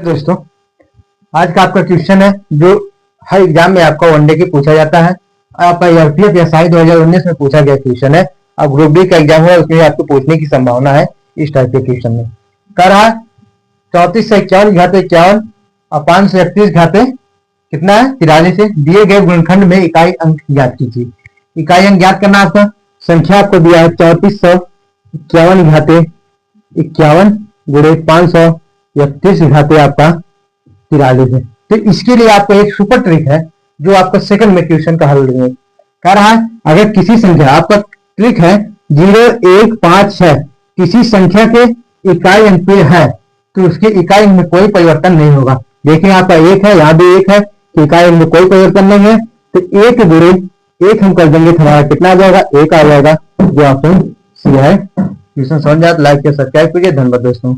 दोस्तों, आज का आपका क्वेश्चन है जो हर एग्जाम में आपका वनडे की पूछा जाता है। आपका ईआरपीएफ या साई 2019 में पूछा गया क्वेश्चन है। अब ग्रुप डी का एग्जाम हुआ, उसमें आपको पूछने की संभावना है। इस टाइप के क्वेश्चन में कह रहा है 34 से 51 घाते 51 और 5 से 31 घाते कितना है 43 से दिए गए गुणनखंड में इकाई अंक ज्ञात कीजिए। इकाई अंक ज्ञात करना, आपका संख्या आपको दिया है 3451 घाते 51 गुणे 531 घाते आपका 43 है। तो इसके लिए आपको एक सुपर ट्रिक है जो आपका सेकंड में क्वेश्चन का हल देंगे। कह रहा है अगर किसी संख्या, आपका ट्रिक है 0 1 5 6 किसी संख्या के इकाई अंक पे है तो उसके इकाई अंक में कोई परिवर्तन नहीं होगा। देखिए आपका 1 है, यहाँ भी 1 है, तो इकाई अंक में कोई परिवर्तन नहीं है। तो 1 गुणे 1 हम कर देंगे तो हमारा कितना आ जाएगा 1 आ जाएगा, जो ऑप्शन सी है। क्वेश्चन समझ जाए तो लाइक या सब्सक्राइब कीजिए। धन्यवाद दोस्तों।